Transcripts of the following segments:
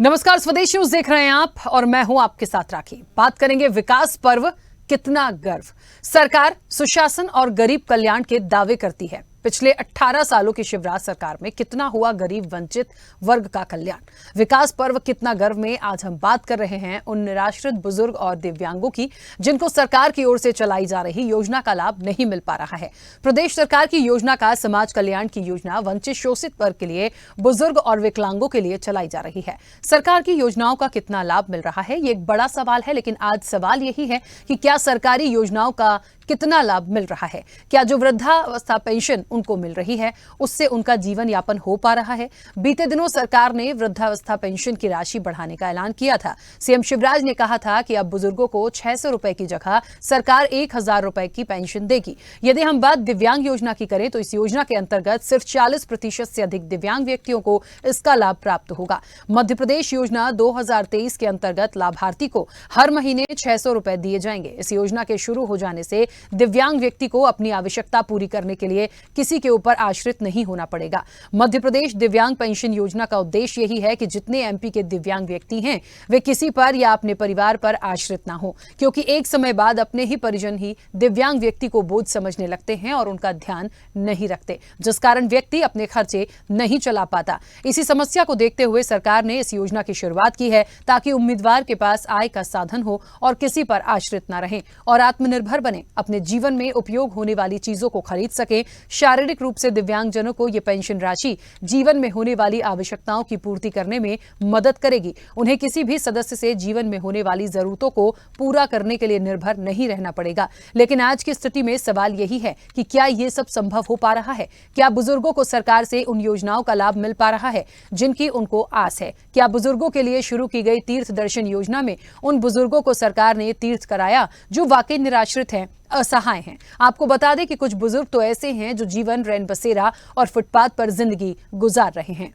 नमस्कार, स्वदेश न्यूज देख रहे हैं आप और मैं हूं आपके साथ राखी। बात करेंगे विकास पर्व कितना गर्व। सरकार सुशासन और गरीब कल्याण के दावे करती है। पिछले 18 सालों की शिवराज सरकार में कितना हुआ गरीब वंचित वर्ग का कल्याण। विकास पर्व कितना गर्व में आज हम बात कर रहे हैं उन निराश्रित बुजुर्ग और दिव्यांगों की जिनको सरकार की ओर से चलाई जा रही योजना का लाभ नहीं मिल पा रहा है। प्रदेश सरकार की योजना का समाज कल्याण की योजना वंचित शोषित वर्ग के लिए, बुजुर्ग और विकलांगों के लिए चलाई जा रही है। सरकार की योजनाओं का कितना लाभ मिल रहा है, ये एक बड़ा सवाल है। लेकिन आज सवाल यही है कि क्या सरकारी योजनाओं का कितना लाभ मिल रहा है? क्या जो वृद्धावस्था पेंशन उनको मिल रही है उससे उनका जीवन यापन हो पा रहा है? बीते दिनों सरकार ने वृद्धावस्था पेंशन की राशि बढ़ाने का ऐलान किया था। सीएम शिवराज ने कहा था कि अब बुजुर्गों को 600 रुपए की जगह सरकार 1000 रुपए की पेंशन देगी। यदि हम बात दिव्यांग योजना की करें तो इस योजना के अंतर्गत सिर्फ 40% से अधिक दिव्यांग व्यक्तियों को इसका लाभ प्राप्त होगा। मध्य प्रदेश योजना 2023 के अंतर्गत लाभार्थी को हर महीने 600 रुपए दिए जाएंगे। इस योजना के शुरू हो जाने से दिव्यांग व्यक्ति को अपनी आवश्यकता पूरी करने के लिए किसी के ऊपर आश्रित नहीं होना पड़ेगा। मध्य प्रदेश दिव्यांग पेंशन योजना का उद्देश्य यही है कि जितने एमपी के दिव्यांग व्यक्ति हैं वे किसी पर या अपने परिवार पर आश्रित ना हो, क्योंकि एक समय बाद अपने ही परिजन ही दिव्यांग व्यक्ति को बोझ समझने लगते हैं और उनका ध्यान नहीं रखते, जिस कारण व्यक्ति अपने खर्चे नहीं चला पाता। इसी समस्या को देखते हुए सरकार ने इस योजना की शुरुआत की है ताकि उम्मीदवार के पास आय का साधन हो और किसी पर आश्रित ना रहे और आत्मनिर्भर बने, अपने जीवन में उपयोग होने वाली चीजों को खरीद सके। शारीरिक रूप से दिव्यांगजनों को यह पेंशन राशि जीवन में होने वाली आवश्यकताओं की पूर्ति करने में मदद करेगी। उन्हें किसी भी सदस्य से जीवन में होने वाली जरूरतों को पूरा करने के लिए निर्भर नहीं रहना पड़ेगा। लेकिन आज की स्थिति में सवाल यही है कि क्या यह सब संभव हो पा रहा है? क्या बुजुर्गों को सरकार से उन योजनाओं का लाभ मिल पा रहा है जिनकी उनको आस है? क्या बुजुर्गों के लिए शुरू की गई तीर्थ दर्शन योजना में उन बुजुर्गों को सरकार ने तीर्थ कराया जो वाकई निराश्रित हैं, असहाय हैं? आपको बता दें कि कुछ बुजुर्ग तो ऐसे हैं जो जीवन रैन बसेरा और फुटपाथ पर जिंदगी गुजार रहे हैं।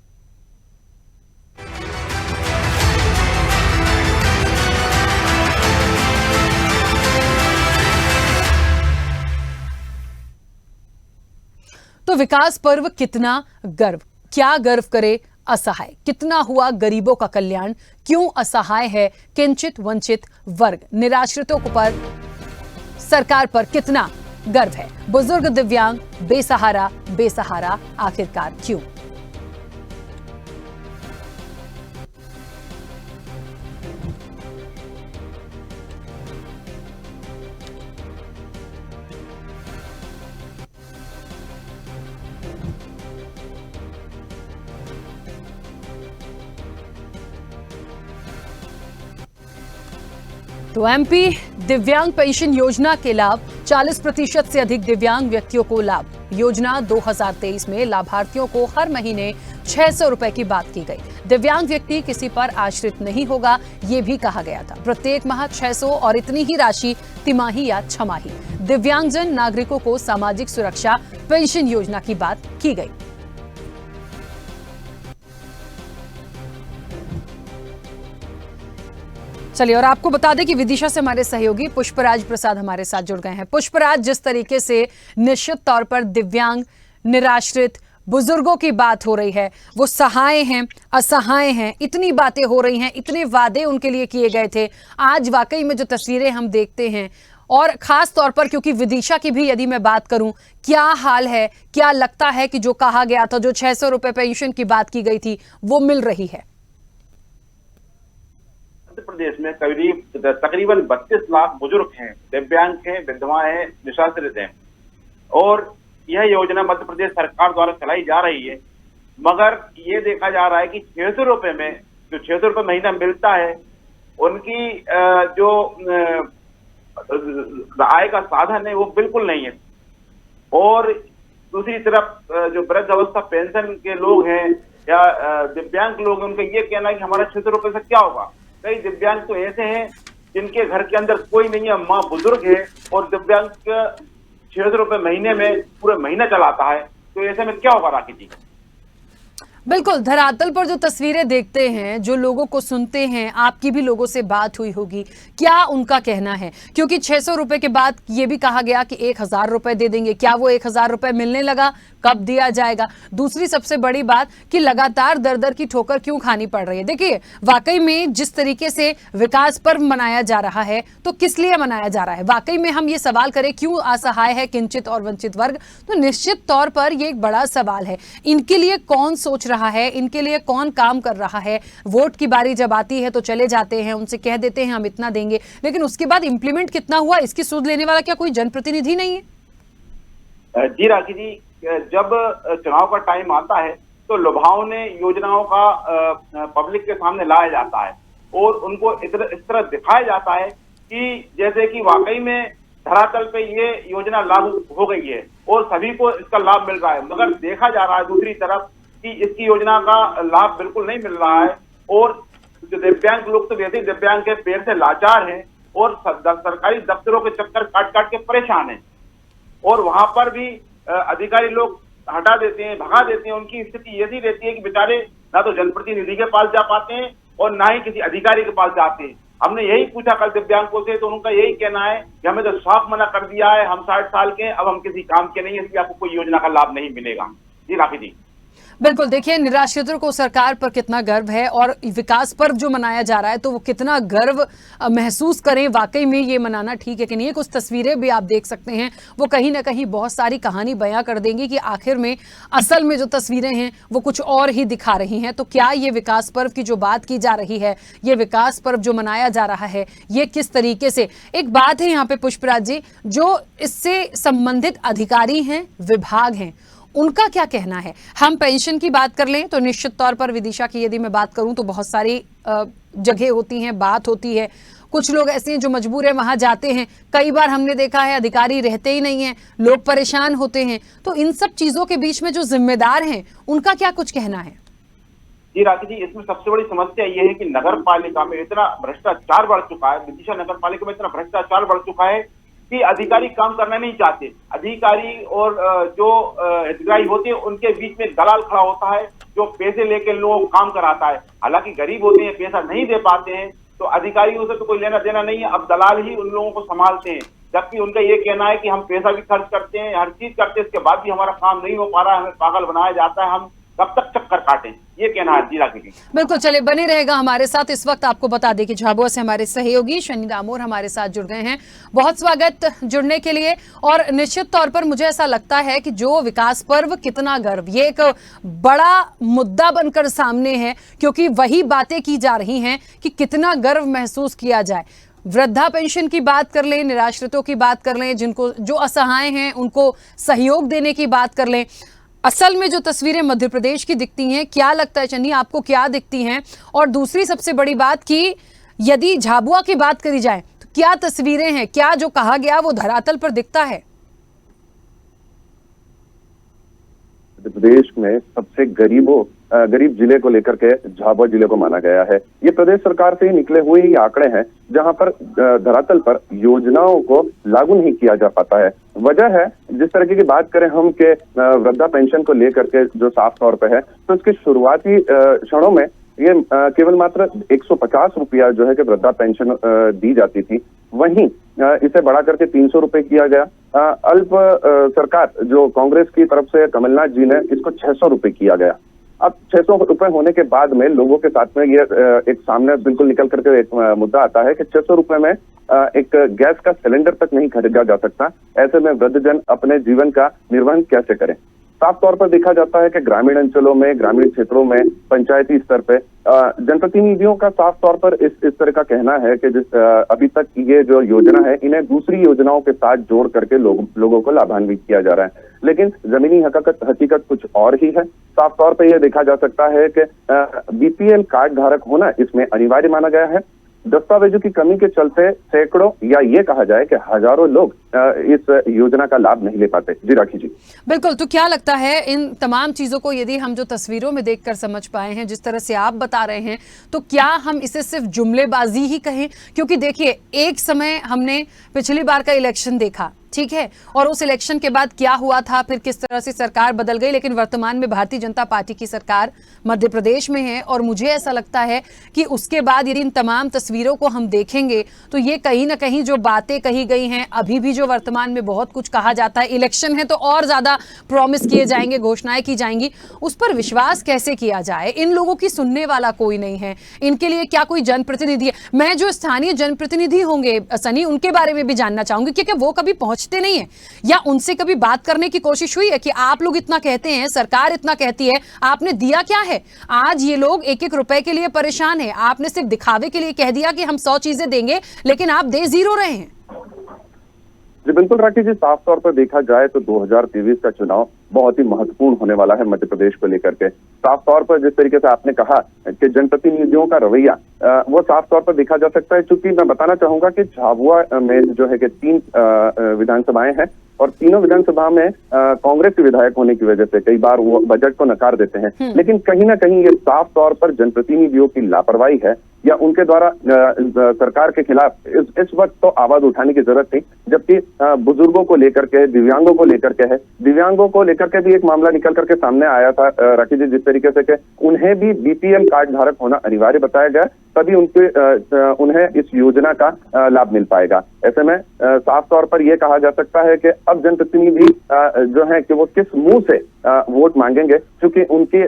तो विकास पर्व कितना गर्व, क्या गर्व करे असहाय, कितना हुआ गरीबों का कल्याण, क्यों असहाय है किंचित वंचित वर्ग, निराश्रितों पर सरकार पर कितना गर्व है, बुजुर्ग दिव्यांग बेसहारा आखिरकार क्यों? तो एमपी दिव्यांग पेंशन योजना के लाभ, 40% से अधिक दिव्यांग व्यक्तियों को लाभ। योजना 2023 में लाभार्थियों को हर महीने 600 रुपए की बात की गई। दिव्यांग व्यक्ति किसी पर आश्रित नहीं होगा, ये भी कहा गया था। प्रत्येक माह 600 और इतनी ही राशि तिमाही या छमाही। दिव्यांगजन नागरिकों को सामाजिक सुरक्षा पेंशन योजना की बात की गई। चलिए, और आपको बता दें कि विदिशा से हमारे सहयोगी पुष्पराज प्रसाद हमारे साथ जुड़ गए हैं। पुष्पराज, जिस तरीके से निश्चित तौर पर दिव्यांग, निराश्रित बुजुर्गों की बात हो रही है, वो सहाय हैं, असहाय हैं, इतनी बातें हो रही हैं, इतने वादे उनके लिए किए गए थे, आज वाकई में जो तस्वीरें हम देखते हैं, और खास तौर पर क्योंकि विदिशा की भी यदि मैं बात करूं, क्या हाल है, क्या लगता है कि जो कहा गया था, जो 600 रुपए पेंशन की बात की गई थी, वो मिल रही है? मध्य प्रदेश में तकरीबन 32 लाख बुजुर्ग हैं, दिव्यांग हैं, विधवाएं हैं, निराश्रित हैं और यह योजना मध्य प्रदेश सरकार द्वारा चलाई जा रही है। मगर ये देखा जा रहा है कि 600 रुपए में जो 600 रुपए महीना मिलता है, उनकी जो आय का साधन है वो बिल्कुल नहीं है। और दूसरी तरफ जो वृद्धावस्था पेंशन के लोग हैं या दिव्यांग लोग हैं, उनका ये कहना है कि हमारा 600 रुपए से क्या होगा। कई दिव्यांग तो ऐसे हैं जिनके घर के अंदर कोई नहीं है, माँ बुजुर्ग है और दिव्यांग 600 रुपए महीने में पूरा महीना चलाता है, तो ऐसे में क्या होगा राखी जी? बिल्कुल, धरातल पर जो तस्वीरें देखते हैं, जो लोगों को सुनते हैं, आपकी भी लोगों से बात हुई होगी, क्या उनका कहना है? क्योंकि 600 रुपए के बाद ये भी कहा गया कि 1000 रुपए दे देंगे। क्या वो 1000 रुपए मिलने लगा? कब दिया जाएगा? दूसरी सबसे बड़ी बात कि लगातार दर-दर की ठोकर क्यों खानी पड़ रही है? देखिए, वाकई में जिस तरीके से विकास पर्व मनाया जा रहा है, तो किस लिए मनाया जा रहा है? वाकई में हम ये सवाल करें, क्यों असहाय है किंचित और वंचित वर्ग? तो निश्चित तौर पर ये एक बड़ा सवाल है। इनके लिए कौन सोच रहा है, इनके लिए कौन काम कर रहा है? वोट की बारी जब आती है तो चले जाते हैं, उनसे कह देते हैं हम इतना देंगे, लेकिन उसके बाद इंप्लीमेंट कितना हुआ, इसकी सुध लेने वाला क्या कोई जनप्रतिनिधि नहीं है? जी राखी जी, जब चुनाव का टाइम आता है तो लुभावने योजनाओं का पब्लिक के सामने लाया जाता है और उनको इस तरह दिखाया जाता है कि जैसे कि वाकई में धरातल पे ये योजना लागू हो गई है और सभी को इसका लाभ मिल रहा है। मगर देखा जा रहा है दूसरी तरफ कि इसकी योजना का लाभ बिल्कुल नहीं मिल रहा है और जो दिव्यांग लोग तो वैसे ही दिव्यांग के पेड़ से लाचार हैं और सरकारी दफ्तरों के चक्कर काट काट के परेशान हैं और वहां पर भी अधिकारी लोग हटा देते हैं, भगा देते हैं। उनकी स्थिति ऐसी रहती है कि बेचारे ना तो जनप्रतिनिधि के पास जा पाते हैं और ना ही किसी अधिकारी के पास जाते हैं। हमने यही पूछा कल दिव्यांगों से तो उनका यही कहना है कि हमें तो साफ मना कर दिया है, हम 60 साल के हैं, अब हम किसी काम के नहीं है, इसलिए आपको कोई योजना का लाभ नहीं मिलेगा। जी राफी जी। बिल्कुल, देखिए निराश्रितों को सरकार पर कितना गर्व है और विकास पर्व जो मनाया जा रहा है तो वो कितना गर्व महसूस करें। वाकई में ये मनाना ठीक है कि नहीं है? कुछ तस्वीरें भी आप देख सकते हैं, वो कहीं ना कहीं बहुत सारी कहानी बयां कर देंगी कि आखिर में असल में जो तस्वीरें हैं वो कुछ और ही दिखा रही हैं। तो क्या ये विकास पर्व की जो बात की जा रही है, ये विकास पर्व जो मनाया जा रहा है, ये किस तरीके से? एक बात है यहाँ पे पुष्पराज जी, जो इससे संबंधित अधिकारी हैं, विभाग हैं, उनका क्या कहना है? हम पेंशन की बात कर लें तो निश्चित तौर पर विदिशा की यदि मैं बात करूं तो बहुत सारी जगह होती हैं, बात होती है। कुछ लोग ऐसे हैं जो मजबूर है, वहां जाते हैं। कई बार हमने देखा है अधिकारी रहते ही नहीं हैं, लोग परेशान होते हैं। तो इन सब चीजों के बीच में जो जिम्मेदार हैं उनका क्या कुछ कहना है? जी राखी जी, इसमें सबसे बड़ी समस्या ये है कि नगर पालिका में इतना भ्रष्टाचार बढ़ चुका है, विदिशा नगर पालिका में इतना भ्रष्टाचार बढ़ चुका है कि अधिकारी काम करना नहीं चाहते। अधिकारी और जो हितग्राही होते हैं उनके बीच में दलाल खड़ा होता है जो पैसे लेके लोगों को काम कराता है। हालांकि गरीब होते हैं, पैसा नहीं दे पाते हैं, तो अधिकारियों से तो कोई लेना देना नहीं है, अब दलाल ही उन लोगों को संभालते हैं। जबकि उनका ये कहना है कि हम पैसा भी खर्च करते हैं, हर चीज करते हैं, इसके बाद भी हमारा काम नहीं हो पा रहा है, हमें पागल बनाया जाता है, हम कब तक चक्कर काटें, ये कहना है। जी राखी जी। बिल्कुल, चले बने रहेगा हमारे साथ। इस वक्त आपको बता दें कि झाबुआ से हमारे सहयोगी शनि दामोर हमारे साथ जुड़ गए हैं। बहुत स्वागत जुड़ने के लिए। और निश्चित तौर पर मुझे ऐसा लगता है कि जो विकास पर्व कितना गर्व, ये एक बड़ा मुद्दा बनकर सामने है, क्योंकि वही बातें की जा रही हैं कि कितना गर्व महसूस किया जाए। वृद्धा पेंशन की बात कर लें, निराश्रितों की बात कर लें, जिनको जो असहाय हैं उनको सहयोग देने की बात कर लें। असल में जो तस्वीरें मध्य प्रदेश की दिखती हैं, क्या लगता है चन्नी आपको क्या दिखती हैं? और दूसरी सबसे बड़ी बात कि यदि झाबुआ की बात करी जाए तो क्या तस्वीरें हैं, क्या जो कहा गया वो धरातल पर दिखता है? मध्य प्रदेश में सबसे गरीब जिले को लेकर के झाबुआ जिले को माना गया है। ये प्रदेश सरकार से ही निकले हुए ही आंकड़े हैं, जहां पर धरातल पर योजनाओं को लागू नहीं किया जा पाता है। वजह है, जिस तरीके की बात करें हम के वृद्धा पेंशन को लेकर के जो साफ तौर पे है, तो इसके शुरुआती क्षणों में ये केवल मात्र 150 रुपया जो है कि वृद्धा पेंशन दी जाती थी, वहीं इसे बढ़ा करके 300 रुपए किया गया। अल्प सरकार जो कांग्रेस की तरफ से कमलनाथ जी ने, इसको 600 रुपए किया गया। अब 600 रुपए होने के बाद में लोगों के साथ में ये एक सामने बिल्कुल निकल करके एक मुद्दा आता है कि 600 रुपए में एक गैस का सिलेंडर तक नहीं खरीदा जा सकता। ऐसे में वृद्धजन अपने जीवन का निर्वहन कैसे करें? साफ तौर पर देखा जाता है कि ग्रामीण अंचलों में, ग्रामीण क्षेत्रों में, पंचायती स्तर पे जनप्रतिनिधियों का साफ तौर पर इस तरह का कहना है कि जिस अभी तक ये जो योजना है, इन्हें दूसरी योजनाओं के साथ जोड़ करके लोगों को लाभान्वित किया जा रहा है। लेकिन जमीनी हकीकत कुछ और ही है। साफ तौर पर यह देखा जा सकता है कि बीपीएल कार्ड धारक होना इसमें अनिवार्य माना गया है। दस्तावेजों की कमी के चलते सैकड़ों या ये कहा जाए कि हजारों लोग इस योजना का लाभ नहीं ले पाते। जी राखी जी। बिल्कुल, तो क्या लगता है इन तमाम चीजों को यदि हम जो तस्वीरों में देखकर समझ पाए हैं, जिस तरह से आप बता रहे हैं, तो क्या हम इसे सिर्फ जुमलेबाजी ही कहें? क्योंकि देखिए, एक समय हमने पिछली बार का इलेक्शन देखा, ठीक है, और उस इलेक्शन के बाद क्या हुआ था, फिर किस तरह से सरकार बदल गई, लेकिन वर्तमान में भारतीय जनता पार्टी की सरकार मध्य प्रदेश में है। और मुझे ऐसा लगता है कि उसके बाद यदि इन तमाम तस्वीरों को हम देखेंगे तो ये कहीं ना कहीं जो बातें कही गई हैं, अभी भी जो वर्तमान में बहुत कुछ कहा जाता है, इलेक्शन है तो और ज्यादा प्रॉमिस किए जाएंगे, घोषणाएं की जाएंगी, उस पर विश्वास कैसे किया जाए? इन लोगों की सुनने वाला कोई नहीं है, इनके लिए क्या कोई जनप्रतिनिधि है? मैं जो स्थानीय जनप्रतिनिधि होंगे सनी, उनके बारे में भी जानना चाहूंगी, क्योंकि वो कभी पहुंचते नहीं है, या उनसे कभी बात करने की कोशिश हुई है कि आप लोग इतना कहते हैं, सरकार इतना कहती है, आपने दिया क्या है? आज ये लोग एक एक रुपए के लिए परेशान है, आपने सिर्फ दिखावे के लिए कह दिया कि हम 100 चीजें देंगे, लेकिन आप दे जीरो रहे हैं। जी बिल्कुल राखी जी, साफ तौर पर देखा जाए तो 2023 का चुनाव बहुत ही महत्वपूर्ण होने वाला है मध्य प्रदेश को लेकर के। साफ तौर पर जिस तरीके से आपने कहा कि जनप्रतिनिधियों का रवैया, वो साफ तौर पर देखा जा सकता है। चूंकि मैं बताना चाहूंगा कि झाबुआ में जो है कि 3 विधानसभाएं हैं और तीनों विधानसभा में कांग्रेस के विधायक होने की वजह से कई बार वो बजट को नकार देते हैं, लेकिन कहीं ना कहीं ये साफ तौर पर जनप्रतिनिधियों की लापरवाही है या उनके द्वारा सरकार के खिलाफ इस वक्त तो आवाज उठाने की जरूरत थी, जबकि बुजुर्गों को लेकर के, दिव्यांगों को लेकर के है, दिव्यांगों को लेकर के भी एक मामला निकल करके सामने आया था राखी जी, जिस तरीके से कि उन्हें भी बीपीएल कार्ड धारक होना अनिवार्य बताया गया, तभी उन्हें इस योजना का लाभ मिल पाएगा। ऐसे में साफ तौर पर यह कहा जा सकता है कि अब जनप्रतिनिधि जो है कि वो किस मुंह से वोट मांगेंगे, क्योंकि उनके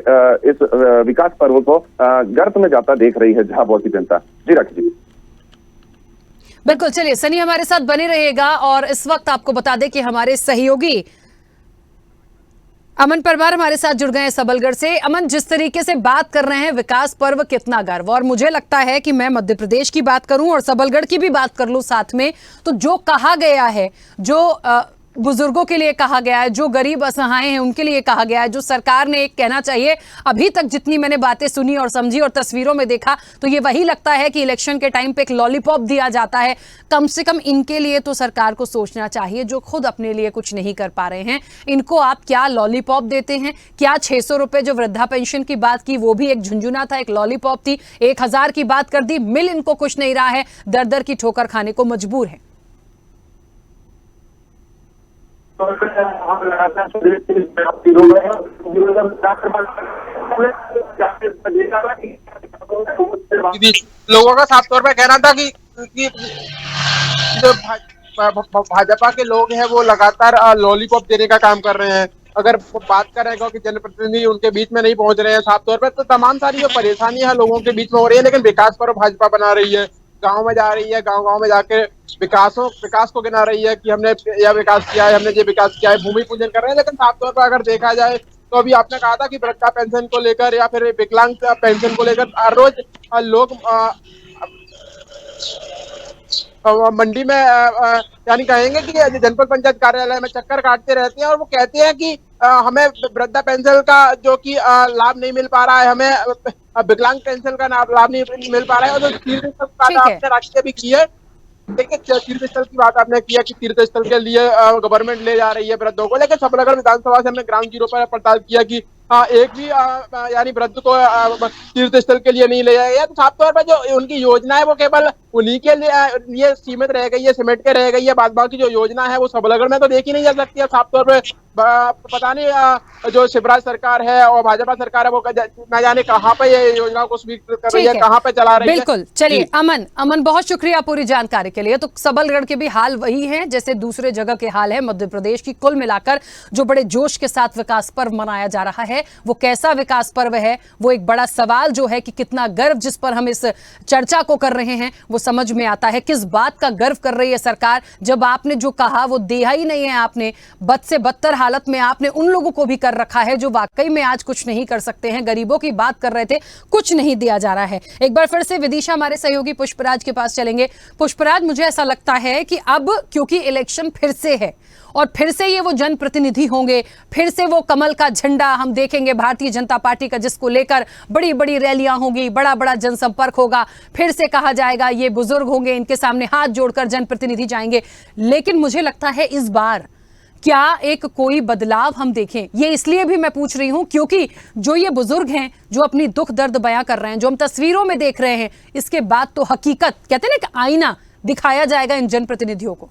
इस विकास पर्व को गर्त में जाता देख रही है झाबुआ की जनता। जी राखी जी। बिल्कुल, चलिए सनी हमारे साथ बने रहेगा, और इस वक्त आपको बता दें कि हमारे सहयोगी अमन परमार हमारे साथ जुड़ गए हैं सबलगढ़ से। अमन, जिस तरीके से बात कर रहे हैं विकास पर्व कितना गर्व, और मुझे लगता है कि मैं मध्य प्रदेश की बात करूं और सबलगढ़ की भी बात कर लूं साथ में, तो जो कहा गया है, जो बुजुर्गों के लिए कहा गया है, जो गरीब असहाय हैं उनके लिए कहा गया है, जो सरकार ने एक कहना चाहिए, अभी तक जितनी मैंने बातें सुनी और समझी और तस्वीरों में देखा, तो ये वही लगता है कि इलेक्शन के टाइम पे एक लॉलीपॉप दिया जाता है। कम से कम इनके लिए तो सरकार को सोचना चाहिए, जो खुद अपने लिए कुछ नहीं कर पा रहे हैं। इनको आप क्या लॉलीपॉप देते हैं? क्या 600 रुपए जो वृद्धा पेंशन की बात की, वो भी एक झुंझुना था, एक लॉलीपॉप थी? 1000 की बात कर दी, मिल इनको कुछ नहीं रहा है, दर दर की ठोकर खाने को मजबूर है। लोगों का साफ तौर पर कहना था कि जो भाजपा के लोग हैं वो लगातार लॉलीपॉप देने का काम कर रहे हैं। अगर बात कर रहे हैं कि जनप्रतिनिधि उनके बीच में नहीं पहुंच रहे हैं साफ तौर पर, तो तमाम सारी जो परेशानी है लोगों के बीच में हो रही है, लेकिन विकास पर भाजपा बना रही है, गांव में जा रही है, गांव में जाके विकास को गिना रही है कि हमने यह विकास किया है, हमने ये विकास किया है, भूमि पूजन कर रहे हैं। लेकिन साफ तौर पर अगर देखा जाए तो अभी आपने कहा था कि वृद्धा पेंशन को लेकर या फिर विकलांग पेंशन को लेकर हर रोज लोग मंडी में यानी कहेंगे कि जनपद पंचायत कार्यालय में चक्कर काटते रहते हैं, और वो कहते हैं कि हमें वृद्धा पेंशन का जो कि लाभ नहीं मिल पा रहा है, हमें विकलांग पेंशन का लाभ नहीं मिल पा रहा है। और जो तीर्थ स्थल आपने राज्य भी की है, देखिए तीर्थ स्थल की बात आपने किया कि तीर्थ स्थल के लिए गवर्नमेंट ले जा रही है वृद्धों को, लेकिन सबलगढ़ विधानसभा से हमने ग्राउंड जीरो पर पड़ताल किया कि एक भी यानी वृद्ध को तीर्थ स्थल के लिए नहीं ले जाया गया। तो साफ तौर पर जो उनकी योजना है वो केवल उन्हीं के लिए सीमित रह गई है, सिमट के रह गई है। बाद बाकी जो योजना है वो सबलगढ़ में तो देखी नहीं जा सकती है। साफ तौर पर पता नहीं जो शिवराज सरकार है और भाजपा सरकार है वो न जाने कहाँ पे ये योजना को स्वीकृत कर रही है, कहाँ पे चला रही है। बिल्कुल, चलिए अमन बहुत शुक्रिया पूरी जानकारी के लिए। तो सबलगढ़ के भी हाल वही है जैसे दूसरे जगह के हाल है मध्य प्रदेश की। कुल मिलाकर जो बड़े जोश के साथ विकास पर्व मनाया जा रहा है, वो कैसा विकास पर्व है, वो एक बड़ा सवाल जो है कि कितना गर्व जिस पर हम इस चर्चा को कर रहे हैं वो समझ में आता है। किस बात का गर्व कर रही है सरकार, जब आपने जो कहा वो दिया ही नहीं है। आपने बद से बदतर हालत में आपने उन लोगों को भी कर रखा है जो वाकई में आज कुछ नहीं कर सकते हैं। गरीबों की बात कर रहे थे, कुछ नहीं दिया जा रहा है। एक बार फिर से विदिशा हमारे सहयोगी पुष्पराज के पास चलेंगे। पुष्पराज, मुझे ऐसा लगता है कि अब क्योंकि इलेक्शन फिर से है और फिर से ये वो जनप्रतिनिधि होंगे, फिर से वो कमल का झंडा हम देखेंगे भारतीय जनता पार्टी का, जिसको लेकर बड़ी बड़ी रैलियां होंगी, बड़ा बड़ा जनसंपर्क होगा। फिर से कहा जाएगा ये बुजुर्ग होंगे, इनके सामने हाथ जोड़कर जनप्रतिनिधि जाएंगे। लेकिन मुझे लगता है इस बार क्या एक कोई बदलाव हम देखें। ये इसलिए भी मैं पूछ रही हूं क्योंकि जो ये बुजुर्ग हैं जो अपनी दुख दर्द बयां कर रहे हैं, जो हम तस्वीरों में देख रहे हैं, इसके बाद तो हकीकत कहते हैं ना कि आईना दिखाया जाएगा इन जनप्रतिनिधियों को।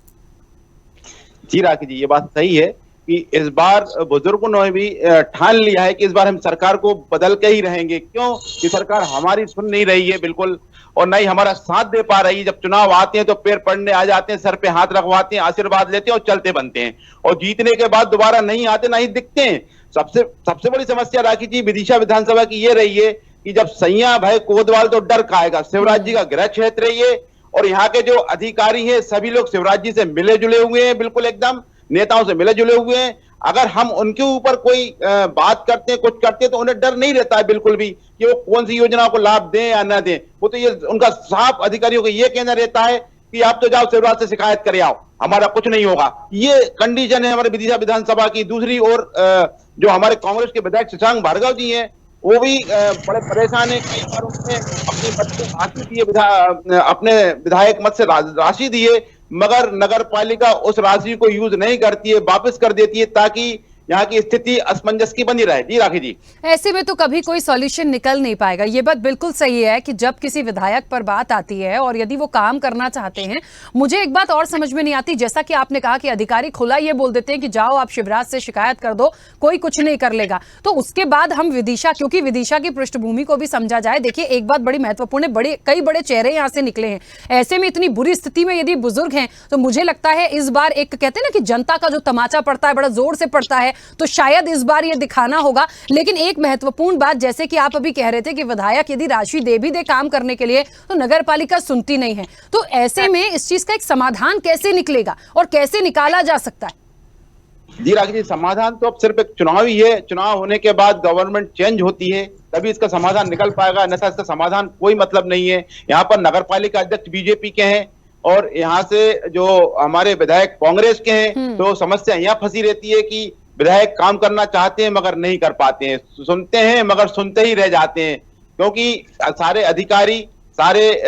जी राखी जी, ये बात सही है कि इस बार बुजुर्गों ने भी ठान लिया है कि इस बार हम सरकार को बदल के ही रहेंगे। क्यों कि सरकार हमारी सुन नहीं रही है बिल्कुल, और ना ही हमारा साथ दे पा रही है। जब चुनाव आते हैं तो पैर पड़ने आ जाते हैं, सर पे हाथ रखवाते हैं, आशीर्वाद लेते हैं और चलते बनते हैं, और जीतने के बाद दोबारा नहीं आते, ना ही दिखते हैं। सबसे बड़ी समस्या राखी जी विदिशा विधानसभा की ये रही है कि जब सैया भय कोतवाल तो डर खाएगा, शिवराज जी का गृह क्षेत्र है ये, और यहाँ के जो अधिकारी हैं सभी लोग शिवराज जी से मिले जुले हुए हैं, बिल्कुल एकदम नेताओं से मिले जुले हुए हैं। अगर हम उनके ऊपर कोई बात करते हैं, कुछ करते हैं, तो उन्हें डर नहीं रहता है बिल्कुल भी कि वो कौन सी योजना को लाभ दें या न दें। वो तो ये उनका साफ अधिकारियों को ये कहना रहता है कि आप तो जाओ शिवराज से शिकायत करे आओ, हमारा कुछ नहीं होगा। ये कंडीशन है हमारे विदिशा विधानसभा की। दूसरी ओर जो हमारे कांग्रेस के विधायक शशांक भार्गव जी हैं, वो भी बड़े परेशान है। कई बार उन्होंने अपने मत से राशि दिए, अपने विधायक मत से राशि दिए, मगर नगर पालिका उस राशि को यूज नहीं करती है, वापस कर देती है, ताकि यहाँ की स्थिति असमंजस की बनी रहे। जी राखी जी, ऐसे में तो कभी कोई सॉल्यूशन निकल नहीं पाएगा। ये बात बिल्कुल सही है कि जब किसी विधायक पर बात आती है और यदि वो काम करना चाहते हैं, मुझे एक बात और समझ में नहीं आती, जैसा कि आपने कहा कि अधिकारी खुला ये बोल देते हैं कि जाओ आप शिवराज से शिकायत कर दो, कोई कुछ नहीं कर लेगा, तो उसके बाद हम विदिशा, क्योंकि विदिशा की पृष्ठभूमि को भी समझा जाए। देखिए एक बात बड़ी महत्वपूर्ण है, कई बड़े चेहरे यहाँ से निकले हैं। ऐसे में इतनी बुरी स्थिति में यदि बुजुर्ग हैं, तो मुझे लगता है इस बार एक कहते हैं ना कि जनता का जो तमाचा पड़ता है बड़ा जोर से पड़ता है, तो शायद इस बार ये दिखाना होगा। लेकिन एक महत्वपूर्ण बात, जैसे कि आप अभी कह रहे थे कि विधायक यदि राशि दे भी दे काम करने के लिए, तो नगर पालिका सुनती नहीं है। तो ऐसे में इस चीज का एक समाधान कैसे निकलेगा और कैसे निकाला जा सकता है? जी राखी जी, समाधान तो अब सिर्फ एक चुनाव ही है। चुनाव होने के बाद गवर्नमेंट चेंज होती है, तभी इसका समाधान निकल पाएगा, अन्यथा इसका समाधान कोई मतलब नहीं है। यहाँ पर नगर पालिका अध्यक्ष बीजेपी के हैं और यहाँ से जो हमारे विधायक कांग्रेस के हैं, तो समस्या यहाँ फंसी रहती है कि विधायक काम करना चाहते हैं मगर नहीं कर पाते हैं, सुनते हैं मगर सुनते ही रह जाते हैं, क्योंकि सारे अधिकारी, सारे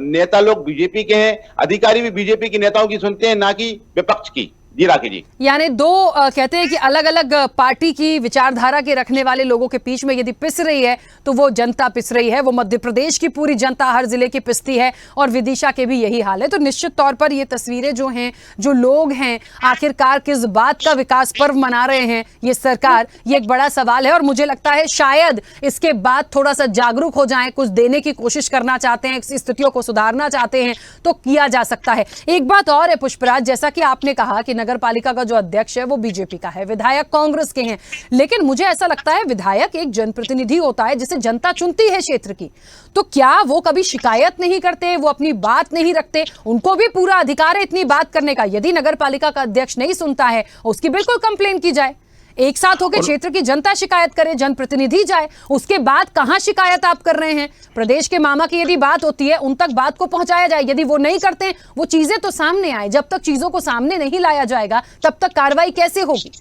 नेता लोग बीजेपी के हैं, अधिकारी भी बीजेपी के नेताओं की सुनते हैं, ना कि विपक्ष की। जी राखी जी, यानी दो कहते हैं कि अलग अलग पार्टी की विचारधारा के रखने वाले लोगों के बीच में यदि पिस रही है, तो वो जनता पिस रही है। वो मध्य प्रदेश की पूरी जनता हर जिले की पिसती है और विदिशा के भी यही हाल है। तो निश्चित तौर पर ये तस्वीरें जो हैं, जो लोग हैं, आखिरकार किस बात का विकास पर्व मना रहे हैं ये सरकार, ये एक बड़ा सवाल है। और मुझे लगता है शायद इसके बाद थोड़ा सा जागरूक हो जाएं, कुछ देने की कोशिश करना चाहते हैं, स्थितियों को सुधारना चाहते हैं, तो किया जा सकता है। एक बात और है पुष्पराज, जैसा कि आपने कहा कि नगर पालिका का जो अध्यक्ष है वो बीजेपी का है, विधायक कांग्रेस के हैं, लेकिन मुझे ऐसा लगता है विधायक एक जनप्रतिनिधि होता है जिसे जनता चुनती है क्षेत्र की, तो क्या वो कभी शिकायत नहीं करते, वो अपनी बात नहीं रखते? उनको भी पूरा अधिकार है इतनी बात करने का। यदि नगर पालिका का अध्यक्ष नहीं सुनता है, उसकी बिल्कुल कंप्लेन की जाए, एक साथ होकर क्षेत्र की जनता शिकायत करे, जनप्रतिनिधि जाए, उसके बाद कहां शिकायत आप कर रहे हैं? प्रदेश के मामा की यदि बात होती है, उन तक बात को पहुंचाया जाए। यदि वो नहीं करते, वो चीजें तो सामने आए। जब तक चीजों को सामने नहीं लाया जाएगा, तब तक कार्रवाई कैसे होगी?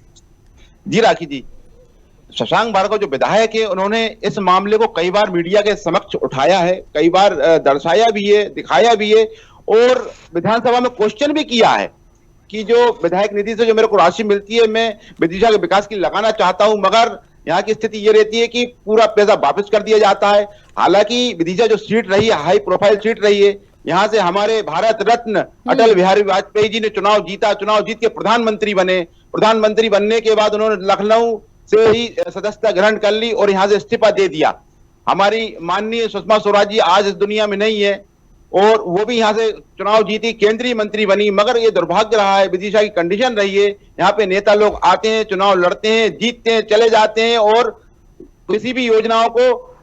जी राखी जी, शशांक भार्गव जो विधायक है, उन्होंने इस मामले को कई बार मीडिया के समक्ष उठाया है, कई बार दर्शाया भी है, दिखाया भी है, और विधानसभा में क्वेश्चन भी किया है कि जो विधायक निधि से जो मेरे को राशि मिलती है, मैं विदिशा के विकास के लिए लगाना चाहता हूं, मगर यहाँ की स्थिति ये रहती है कि पूरा पैसा वापस कर दिया जाता है। हालांकि विदिशा जो सीट रही है, हाई प्रोफाइल सीट रही है, यहाँ से हमारे भारत रत्न अटल बिहारी वाजपेयी जी ने चुनाव जीता, चुनाव जीत के प्रधानमंत्री बने। प्रधानमंत्री बनने के बाद उन्होंने लखनऊ से ही सदस्यता ग्रहण कर ली और यहाँ से इस्तीफा दे दिया। हमारी माननीय सुषमा स्वराज जी आज इस दुनिया में नहीं है, और वो भी यहाँ से चुनाव जीती, केंद्रीय मंत्री बनी, मगर ये दुर्भाग्य रहा है, विदिशा की कंडीशन रही है, यहाँ पे नेता लोग आते हैं, चुनाव लड़ते हैं, जीतते हैं, चले जाते हैं, और किसी भी योजनाओं को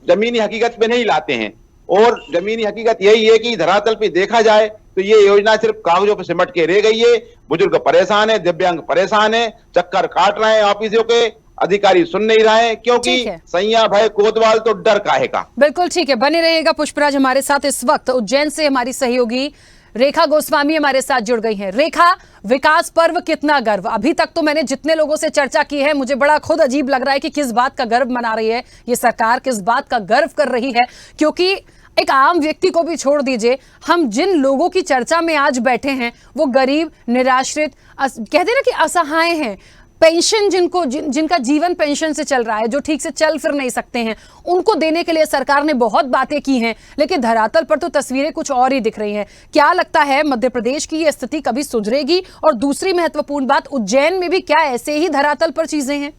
जमीनी हकीकत पे नहीं लाते हैं। और जमीनी हकीकत यही है कि धरातल पे देखा जाए तो ये योजना सिर्फ कागजों पे सिमट के रह गई है। बुजुर्ग परेशान है, दिव्यांग परेशान है, चक्कर काट रहे हैं ऑफिसों के, अधिकारी सुन नहीं रहे हैं, क्योंकि सैया भाई कोतवाल तो डर काहे का। बिल्कुल ठीक है, बने रहिएगा पुष्पराज हमारे साथ। इस वक्त उज्जैन से हमारी सहयोगी रेखा गोस्वामी हमारे साथ जुड़ गई हैं। रेखा, विकास पर्व कितना गर्व? अभी तक तो मैंने जितने लोगों से चर्चा की है, मुझे बड़ा खुद अजीब लग रहा है कि किस बात का गर्व मना रही है ये सरकार, किस बात का गर्व कर रही है, क्योंकि एक आम व्यक्ति को भी छोड़ दीजिए, हम जिन लोगों की चर्चा में आज बैठे हैं वो गरीब, निराश्रित, कहते हैं ना कि असहाय हैं। पेंशन जिनका जीवन पेंशन से चल रहा है, जो ठीक से चल फिर नहीं सकते हैं, उनको देने के लिए सरकार ने बहुत बातें की हैं, लेकिन धरातल पर तो तस्वीरें कुछ और ही दिख रही हैं। क्या लगता है मध्य प्रदेश की ये स्थिति कभी सुधरेगी? और दूसरी महत्वपूर्ण बात, उज्जैन में भी क्या ऐसे ही धरातल पर चीजें हैं?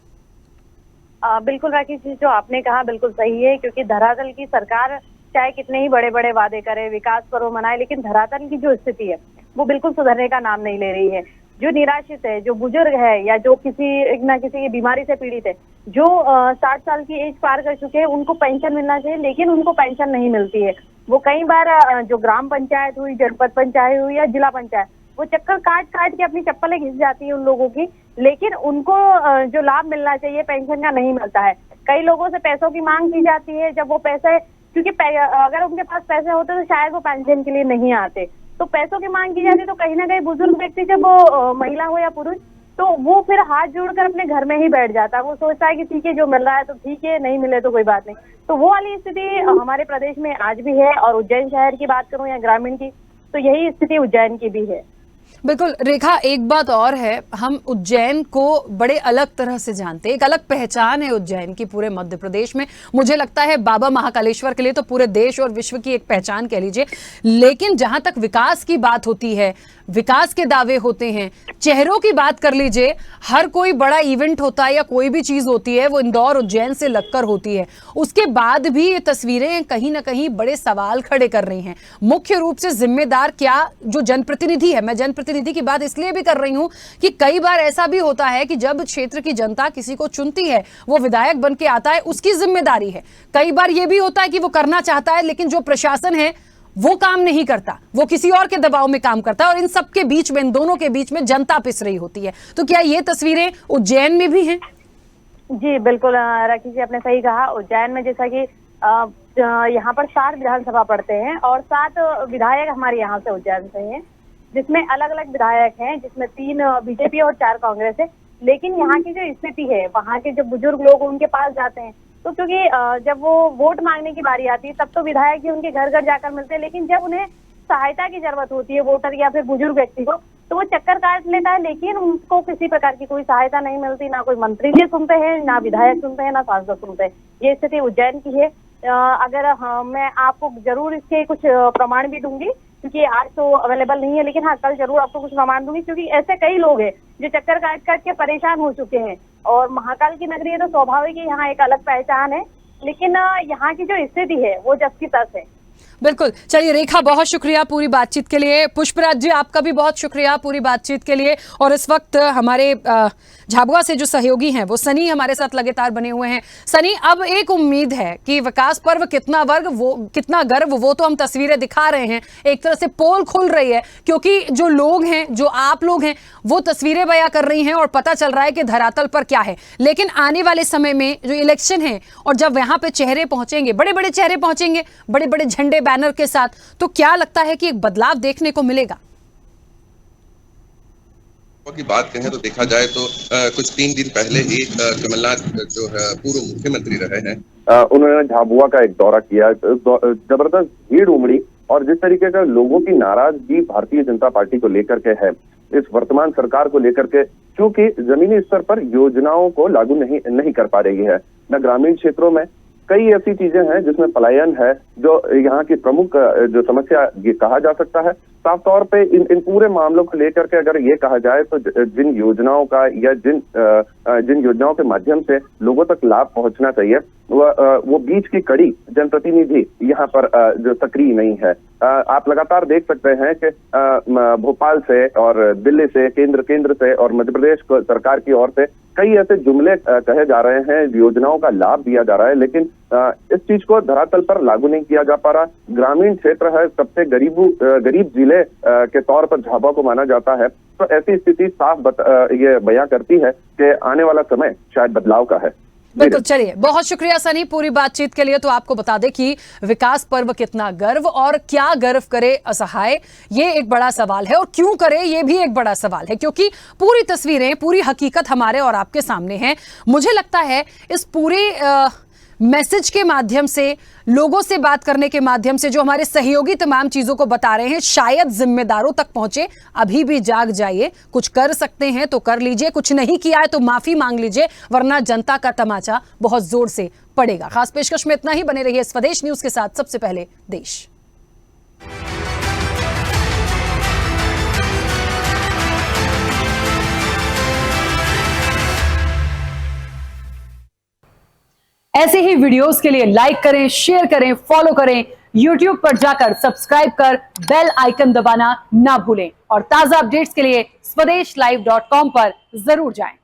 बिल्कुल राकेश जी, जो आपने कहा बिल्कुल सही है, क्योंकि धरातल की सरकार चाहे कितने ही बड़े बड़े वादे करे, विकास पर्व मनाए, लेकिन धरातल की जो स्थिति है वो बिल्कुल सुधरने का नाम नहीं ले रही है। जो निराश्रित है, जो बुजुर्ग है या जो किसी न किसी की बीमारी से पीड़ित है, जो 60 साल की एज पार कर चुके हैं, उनको पेंशन मिलना चाहिए, लेकिन उनको पेंशन नहीं मिलती है। वो कई बार जो ग्राम पंचायत हुई, जनपद पंचायत हुई या जिला पंचायत, वो चक्कर काट काट के अपनी चप्पलें घिस जाती है उन लोगों की, लेकिन उनको जो लाभ मिलना चाहिए पेंशन का नहीं मिलता है। कई लोगों से पैसों की मांग की जाती है, जब वो पैसे, क्योंकि अगर उनके पास पैसे होते तो शायद वो पेंशन के लिए नहीं आते, तो पैसों की मांग की जाती है। तो कहीं ना कहीं बुजुर्ग व्यक्ति, जब वो महिला हो या पुरुष, तो वो फिर हाथ जोड़कर अपने घर में ही बैठ जाता है। वो सोचता है कि ठीक है, जो मिल रहा है तो ठीक है, नहीं मिले तो कोई बात नहीं। तो वो वाली स्थिति हमारे प्रदेश में आज भी है। और उज्जैन शहर की बात करूं या ग्रामीण की, तो यही स्थिति उज्जैन की भी है। बिल्कुल रेखा, एक बात और है, हम उज्जैन को बड़े अलग तरह से जानते हैं, एक अलग पहचान है उज्जैन की पूरे मध्य प्रदेश में। मुझे लगता है बाबा महाकालेश्वर के लिए तो पूरे देश और विश्व की एक पहचान कह लीजिए। लेकिन जहां तक विकास की बात होती है, विकास के दावे होते हैं, चेहरों की बात कर लीजिए, हर कोई बड़ा इवेंट होता है या कोई भी चीज होती है वो इंदौर उज्जैन से लगकर होती है। उसके बाद भी ये तस्वीरें कहीं ना कहीं बड़े सवाल खड़े कर रही हैं। मुख्य रूप से जिम्मेदार क्या जो जनप्रतिनिधि है, मैं जनप्रतिनिधि की बात इसलिए भी कर रही हूं कि कई बार ऐसा भी होता है कि जब क्षेत्र की जनता किसी को चुनती है, वो विधायक बन के आता है, उसकी जिम्मेदारी है। कई बार यह भी होता है कि वो करना चाहता है, लेकिन जो प्रशासन है वो काम नहीं करता, वो किसी और के दबाव में काम करता है, और इन सब के बीच में, इन दोनों के बीच में जनता पिस रही होती है। तो क्या ये तस्वीरें उज्जैन में भी हैं? जी बिल्कुल राखी जी, आपने सही कहा। उज्जैन में जैसा कि यहाँ पर 4 विधानसभा पड़ते हैं और 7 विधायक हमारे यहाँ से उज्जैन से हैं, जिसमें अलग अलग विधायक हैं, जिसमें 3 बीजेपी और 4 कांग्रेस है। लेकिन यहाँ की जो स्थिति है, वहाँ के जो बुजुर्ग लोग उनके पास जाते हैं, तो क्योंकि जब वो वोट मांगने की बारी आती है तब तो विधायक ही उनके घर घर जाकर मिलते हैं, लेकिन जब उन्हें सहायता की जरूरत होती है वोटर या फिर बुजुर्ग व्यक्ति को, तो वो चक्कर काट लेता है, लेकिन उनको किसी प्रकार की कोई सहायता नहीं मिलती। ना कोई मंत्री जी सुनते हैं, ना विधायक सुनते हैं, ना सांसद सुनते हैं। ये स्थिति उज्जैन की है। अगर मैं आपको जरूर इसके कुछ प्रमाण भी दूंगी, क्योंकि आज तो अवेलेबल नहीं है, लेकिन हाँ कल जरूर आपको कुछ प्रमाण दूंगी, क्योंकि ऐसे कई लोग हैं जो चक्कर काट काट के परेशान हो चुके हैं। और महाकाल की नगरी है तो स्वाभाविक है, यहाँ एक अलग पहचान है, लेकिन यहाँ की जो स्थिति है वो जस की तस है। बिल्कुल। चलिए रेखा, बहुत शुक्रिया पूरी बातचीत के लिए। पुष्पराज जी, आपका भी बहुत शुक्रिया पूरी बातचीत के लिए। और इस वक्त हमारे झाबुआ से जो सहयोगी हैं वो सनी हमारे साथ लगातार बने हुए हैं। सनी, अब एक उम्मीद है कि विकास पर्व कितना गर्व, वो तो हम तस्वीरें दिखा रहे हैं, एक तरह से पोल खुल रही है, क्योंकि जो लोग हैं, जो आप लोग हैं, वो तस्वीरें बयां कर रही हैं और पता चल रहा है कि धरातल पर क्या है। लेकिन आने वाले समय में जो इलेक्शन है और जब वहां पे चेहरे पहुंचेंगे, बड़े बड़े चेहरे पहुंचेंगे, बड़े बड़े झंडे बैनर के साथ, तो क्या लगता है कि एक बदलाव देखने को मिलेगा? की बात कहें तो देखा जाए तो कुछ 3 दिन पहले एक कमलनाथ जो है पूर्व मुख्यमंत्री रहे हैं, उन्होंने झाबुआ का एक दौरा किया। जबरदस्त भीड़ उमड़ी और जिस तरीके का लोगों की नाराजगी भारतीय जनता पार्टी को लेकर के है, इस वर्तमान सरकार को लेकर के, क्योंकि जमीनी स्तर पर योजनाओं को लागू नहीं कर पा रही है। न ग्रामीण क्षेत्रों में कई ऐसी चीजें हैं जिसमें पलायन है, जो यहाँ की प्रमुख जो समस्या कहा जा सकता है। साफ तौर पे इन पूरे मामलों को लेकर के अगर ये कहा जाए तो जिन योजनाओं का या जिन योजनाओं के माध्यम से लोगों तक लाभ पहुंचना चाहिए, वो बीच की कड़ी जनप्रतिनिधि यहाँ पर जो सक्रिय नहीं है। आप लगातार देख सकते हैं कि भोपाल से और दिल्ली से, केंद्र से और मध्य प्रदेश सरकार की ओर से कई ऐसे जुमले कहे जा रहे हैं, योजनाओं का लाभ दिया जा रहा है, लेकिन इस चीज को धरातल पर लागू नहीं किया जा पा रहा। ग्रामीण क्षेत्र है, सबसे गरीब जिले के तौर पर झाबुआ को माना जाता है, तो ऐसी स्थिति साफ ये बयां करती है कि आने वाला समय शायद बदलाव का है। बिल्कुल। चलिए, बहुत शुक्रिया सनी पूरी बातचीत के लिए। तो आपको बता दें कि विकास पर्व कितना गर्व, और क्या गर्व करे असहाय, ये एक बड़ा सवाल है, और क्यों करे ये भी एक बड़ा सवाल है, क्योंकि पूरी तस्वीरें, पूरी हकीकत हमारे और आपके सामने है। मुझे लगता है इस पूरे मैसेज के माध्यम से, लोगों से बात करने के माध्यम से जो हमारे सहयोगी तमाम चीजों को बता रहे हैं, शायद जिम्मेदारों तक पहुंचे। अभी भी जाग जाइए, कुछ कर सकते हैं तो कर लीजिए, कुछ नहीं किया है तो माफी मांग लीजिए, वरना जनता का तमाचा बहुत जोर से पड़ेगा। खास पेशकश में इतना ही। बने रहिए स्वदेश न्यूज के साथ। सबसे पहले देश। ऐसे ही वीडियोस के लिए लाइक करें, शेयर करें, फॉलो करें। YouTube पर जाकर सब्सक्राइब कर बेल आइकन दबाना ना भूलें और ताजा अपडेट्स के लिए swedeshlive.com पर जरूर जाएं।